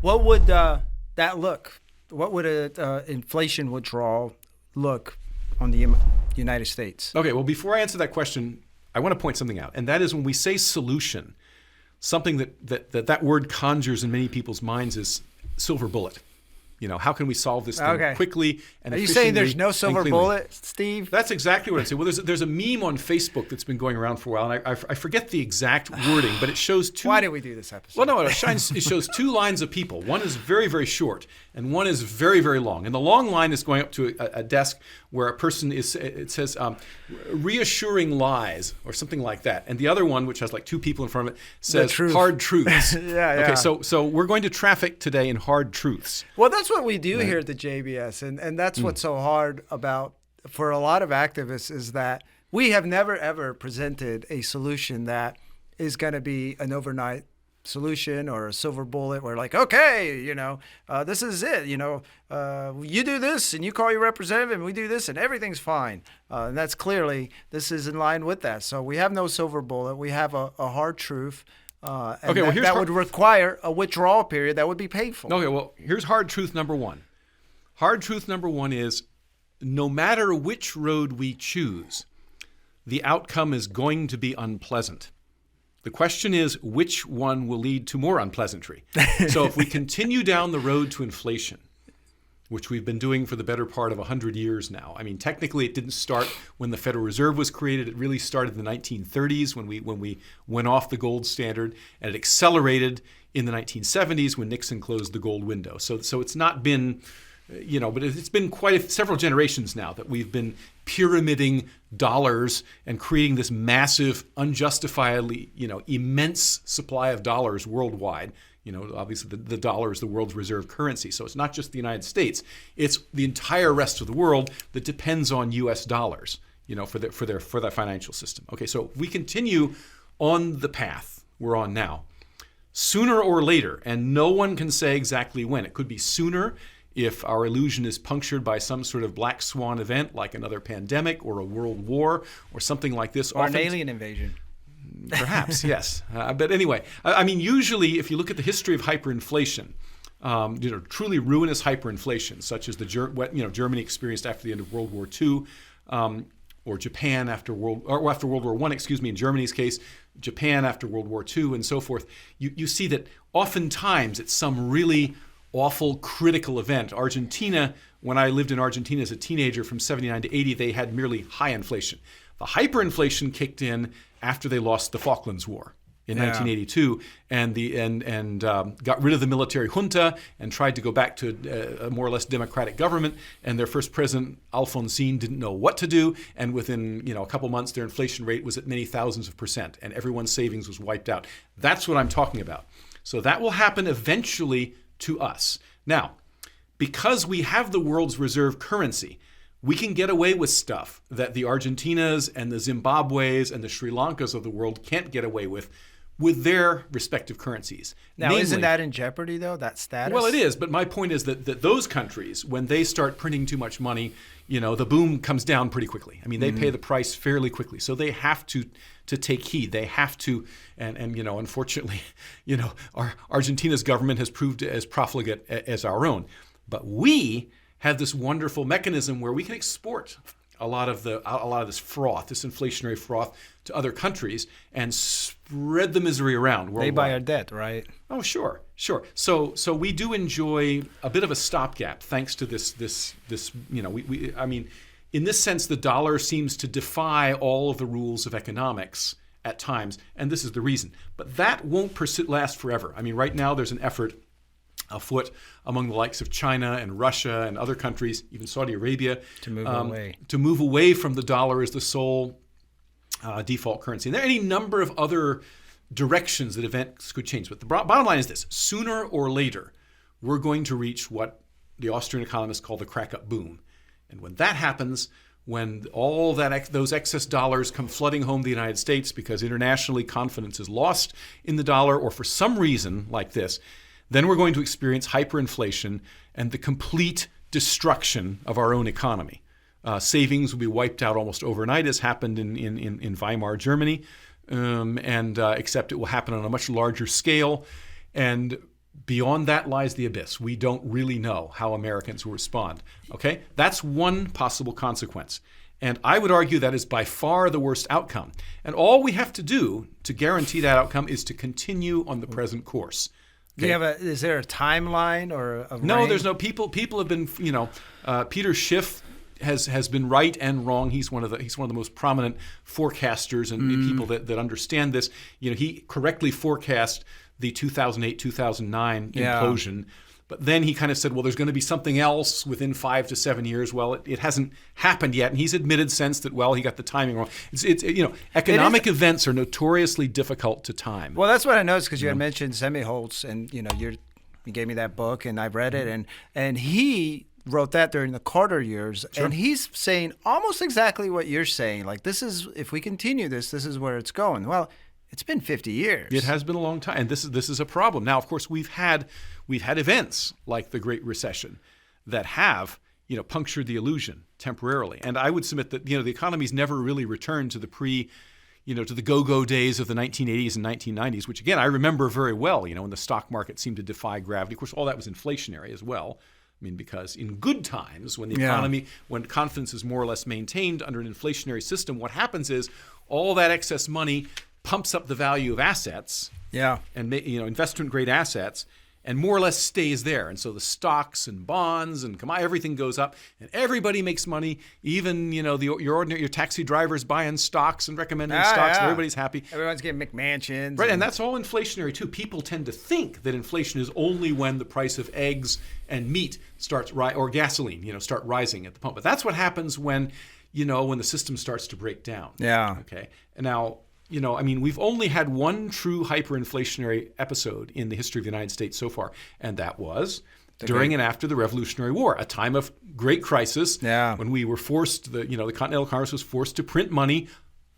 What would that look? What would a inflation withdrawal look on the United States? Okay, well, before I answer that question, I want to point something out, and that is when we say solution, something that word conjures in many people's minds is silver bullet. How can we solve this thing quickly and efficiently? Are you saying there's no silver bullet, Steve? That's exactly what I'm saying. Well, there's a meme on Facebook that's been going around for a while, and I forget the exact wording, but it shows two. Why did we do this episode? Well, no, it shows two lines of people. One is very, very short, and one is very, very long. And the long line is going up to a desk where a person it says reassuring lies or something like that. And the other one, which has like two people in front of it, says hard truths. Yeah. Okay, so we're going to traffic today in hard truths. Well, that's what we do here at the JBS, and that's what's so hard about for a lot of activists is that we have never ever presented a solution that is going to be an overnight solution or a silver bullet. We're like, okay, this is it. You do this and you call your representative and we do this and everything's fine. And that's clearly this is in line with that. So we have no silver bullet. We have a hard truth. That would require a withdrawal period that would be painful. Okay, well, here's hard truth number one. Hard truth number one is no matter which road we choose, the outcome is going to be unpleasant. The question is, which one will lead to more unpleasantry? So if we continue down the road to inflation, which we've been doing for the better part of 100 years now. I mean, technically it didn't start when the Federal Reserve was created. It really started in the 1930s when we went off the gold standard, and it accelerated in the 1970s when Nixon closed the gold window. So it's not been, but it's been several generations now that we've been pyramiding dollars and creating this massive, unjustifiably, immense supply of dollars worldwide. Obviously the dollar is the world's reserve currency. So it's not just the United States. It's the entire rest of the world that depends on US dollars, for their financial system. Okay, so if we continue on the path we're on now, sooner or later, and no one can say exactly when, it could be sooner if our illusion is punctured by some sort of black swan event like another pandemic or a world war or something like this. Or an alien invasion. Perhaps, yes. But anyway, I mean, usually if you look at the history of hyperinflation, truly ruinous hyperinflation, such as Germany experienced after the end of World War II, or Japan after World War I, in Germany's case, Japan after World War II, and so forth, you see that oftentimes it's some really awful critical event. Argentina, when I lived in Argentina as a teenager from 79 to 80, they had merely high inflation. The hyperinflation kicked in after they lost the Falklands War in 1982 and got rid of the military junta and tried to go back to a more or less democratic government. And their first president, Alfonsín, didn't know what to do. And within a couple months, their inflation rate was at many thousands of percent, and everyone's savings was wiped out. That's what I'm talking about. So that will happen eventually to us. Now, because we have the world's reserve currency, we can get away with stuff that the Argentinas and the Zimbabwe's and the Sri Lankas of the world can't get away with their respective currencies. Now, isn't that in jeopardy, though, that status? Well, it is, but my point is that those countries, when they start printing too much money, the boom comes down pretty quickly. I mean, they pay the price fairly quickly. So they have to take heed. They have to, and unfortunately, Argentina's government has proved as profligate as our own. But we have this wonderful mechanism where we can export a lot of this froth, this inflationary froth, to other countries and spread the misery around worldwide. They buy our debt, right? Oh, sure. So we do enjoy a bit of a stopgap thanks to this. I mean, in this sense, the dollar seems to defy all of the rules of economics at times, and this is the reason. But that won't last forever. I mean, right now there's an effort afoot among the likes of China and Russia and other countries, even Saudi Arabia, to move away from the dollar as the sole default currency. And there are any number of other directions that events could change. But the bottom line is this: sooner or later, we're going to reach what the Austrian economists call the crack-up boom. And when that happens, when all those excess dollars come flooding home to the United States because internationally confidence is lost in the dollar, or for some reason like this, then we're going to experience hyperinflation and the complete destruction of our own economy. Savings will be wiped out almost overnight, as happened in Weimar, Germany, except it will happen on a much larger scale. And Beyond that lies the abyss. We don't really know how Americans will respond. Okay? That's one possible consequence. And I would argue that is by far the worst outcome. And all we have to do to guarantee that outcome is to continue on the present course. Okay? Is there a timeline or a No, range? there's no people. People have been, Peter Schiff has been right and wrong. He's one of the most prominent forecasters and people that understand this. He correctly forecast the 2008-2009 implosion. But then he kind of said, well, there's going to be something else within 5 to 7 years. Well, it hasn't happened yet. And he's admitted since that, well, he got the timing wrong. Economic events are notoriously difficult to time. Well, that's what I noticed because you had mentioned Semiholz, and you gave me that book and I've read it, and he wrote that during the Carter years, and he's saying almost exactly what you're saying. Like, if we continue this is where it's going. Well, it's been 50 years. It has been a long time, and this is a problem. Now, of course, we've had events like the Great Recession that have punctured the illusion temporarily. And I would submit that the economy's never really returned to the to the go-go days of the 1980s and 1990s, which again I remember very well. When the stock market seemed to defy gravity. Of course, all that was inflationary as well. I mean, because in good times, when the economy, when confidence is more or less maintained under an inflationary system, what happens is all that excess money pumps up the value of assets, and investment-grade assets, and more or less stays there. And so the stocks and bonds and everything goes up, and everybody makes money. Even your taxi drivers buying stocks and recommending stocks, and everybody's happy. Everyone's getting McMansions, right? And that's all inflationary too. People tend to think that inflation is only when the price of eggs and meat starts or gasoline, start rising at the pump. But that's what happens when the system starts to break down. Yeah. Okay. And now, we've only had one true hyperinflationary episode in the history of the United States so far, and that was during and after the Revolutionary War, a time of great crisis when we were forced, the Continental Congress was forced to print money,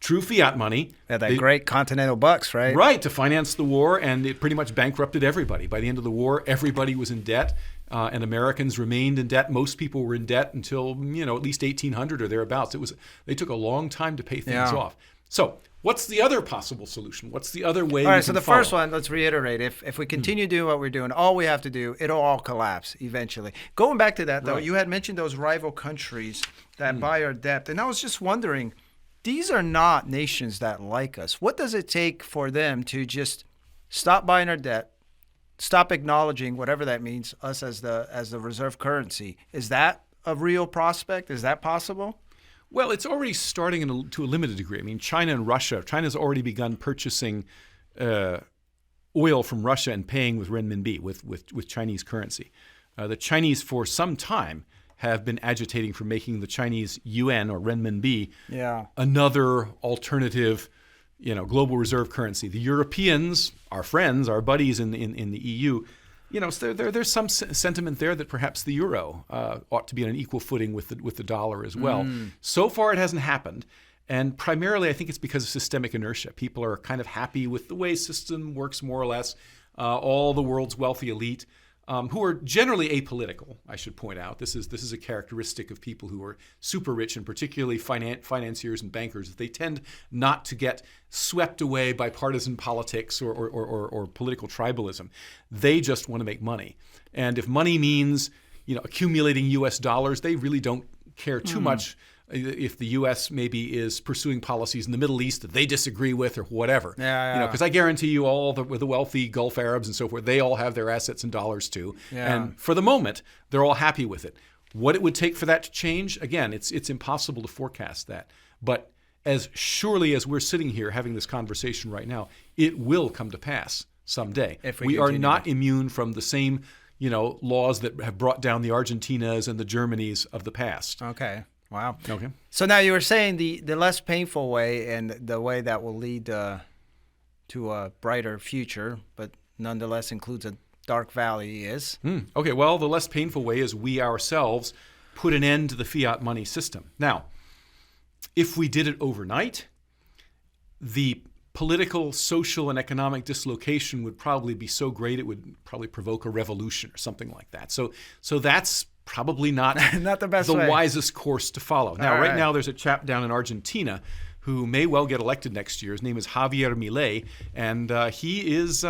true fiat money. Great Continental bucks, right? Right, to finance the war, and it pretty much bankrupted everybody. By the end of the war, everybody was in debt, and Americans remained in debt. Most people were in debt until, at least 1800 or thereabouts. They took a long time to pay things off. So, what's the other possible solution? What's the other way? All right, so the first one, let's reiterate. If we continue doing what we're doing, all we have to do, it'll all collapse eventually. Going back to that, though, you had mentioned those rival countries that buy our debt. And I was just wondering, these are not nations that like us. What does it take for them to just stop buying our debt, stop acknowledging whatever that means, us as the reserve currency? Is that a real prospect? Is that possible? Well, it's already starting to a limited degree. I mean, China and Russia. China's already begun purchasing oil from Russia and paying with renminbi, with Chinese currency. The Chinese, for some time, have been agitating for making the Chinese yuan or renminbi another alternative, global reserve currency. The Europeans, our friends, our buddies in the EU. So there's some sentiment there that perhaps the euro ought to be on an equal footing with the dollar as well. So far, it hasn't happened. And primarily, I think it's because of systemic inertia. People are kind of happy with the way system works, more or less. All the world's wealthy elite, who are generally apolitical, I should point out. This is a characteristic of people who are super rich, and particularly financiers and bankers. They tend not to get swept away by partisan politics or political tribalism. They just want to make money. And if money means accumulating U.S. dollars, they really don't care too much if the U.S. maybe is pursuing policies in the Middle East that they disagree with or whatever. Because I guarantee you all the wealthy Gulf Arabs and so forth, they all have their assets in dollars too. And for the moment, they're all happy with it. What it would take for that to change, again, it's impossible to forecast that. But as surely as we're sitting here having this conversation right now, it will come to pass someday. If we are not immune from the same, laws that have brought down the Argentinas and the Germanys of the past. Okay. Wow. Okay. So now you were saying the less painful way and the way that will lead to a brighter future, but nonetheless includes a dark valley is? Okay. Well, the less painful way is we ourselves put an end to the fiat money system. Now, if we did it overnight, the political, social, and economic dislocation would probably be so great it would probably provoke a revolution or something like that. So that's probably not the best way. Wisest course to follow. Now, right now, there's a chap down in Argentina who may well get elected next year. His name is Javier Milei, and he is,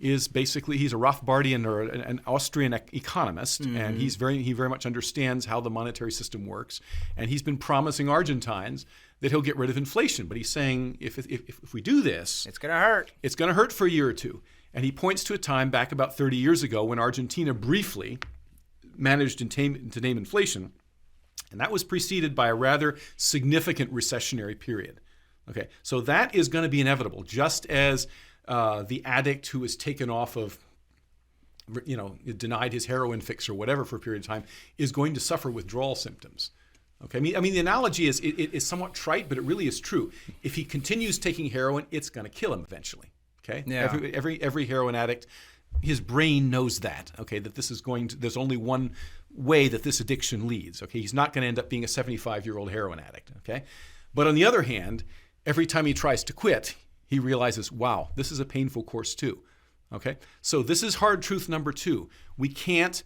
is basically he's a Rothbardian or an Austrian economist, and he very much understands how the monetary system works, and he's been promising Argentines that he'll get rid of inflation. But he's saying if we do this, it's going to hurt. It's going to hurt for a year or two. And he points to a time back about 30 years ago when Argentina briefly managed to tame inflation, and that was preceded by a rather significant recessionary period. Okay, so that is going to be inevitable, just as the addict who is taken off of, denied his heroin fix or whatever for a period of time is going to suffer withdrawal symptoms. Okay, I mean the analogy is it is somewhat trite, but it really is true. If he continues taking heroin, it's going to kill him eventually. Okay, yeah. Every heroin addict, his brain knows that. Okay, that this is there's only one way that this addiction leads. Okay, he's not going to end up being a 75-year-old heroin addict. Okay, but on the other hand, every time he tries to quit, he realizes, wow, this is a painful course too. Okay, so this is hard truth number 2. We can't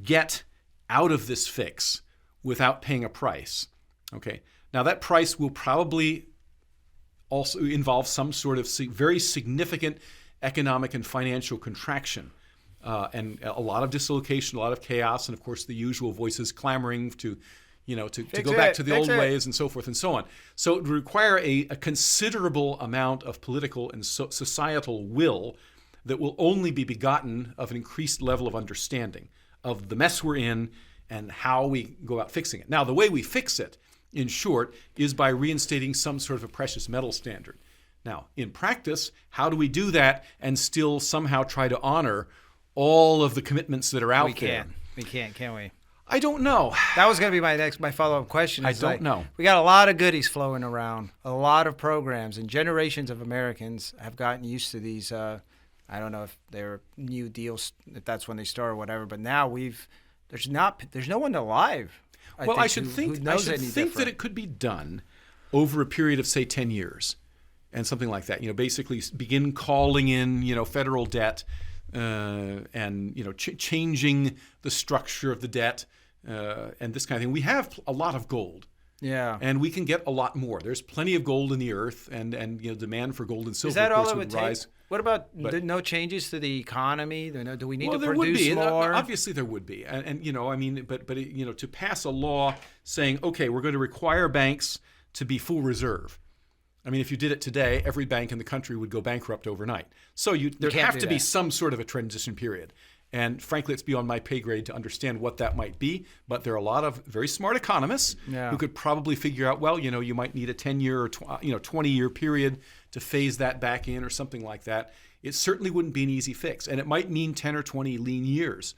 get out of this fix without paying a price. Okay, now that price will probably also involve some sort of very significant economic and financial contraction, and a lot of dislocation, a lot of chaos, and of course the usual voices clamoring to go back to the old ways and so forth and so on. So it would require a considerable amount of political and societal will that will only be begotten of an increased level of understanding of the mess we're in and how we go about fixing it. Now, the way we fix it, in short, is by reinstating some sort of a precious metal standard. Now, in practice, how do we do that and still somehow try to honor all of the commitments that are out there? We can't, can we? I don't know. That was going to be my follow-up question. I don't know. We got a lot of goodies flowing around, a lot of programs, and generations of Americans have gotten used to these. I don't know if they're new deals, if that's when they start or whatever. But now there's no one alive. I should think that it could be done over a period of, say, 10 years, and something like that. Basically begin calling in, federal debt, and changing the structure of the debt, and this kind of thing. We have a lot of gold, and we can get a lot more. There's plenty of gold in the earth, and demand for gold and silver. Is that of course, all it would rise. Take? What about no changes to the economy? Do we need to there produce would be. more? Obviously, there would be, but to pass a law saying, okay, we're going to require banks to be full reserve. I mean, if you did it today, every bank in the country would go bankrupt overnight. So there'd have to be some sort of a transition period. And frankly, it's beyond my pay grade to understand what that might be. But there are a lot of very smart economists who could probably figure out, well, you might need a 10-year or 20-year period to phase that back in or something like that. It certainly wouldn't be an easy fix. And it might mean 10 or 20 lean years.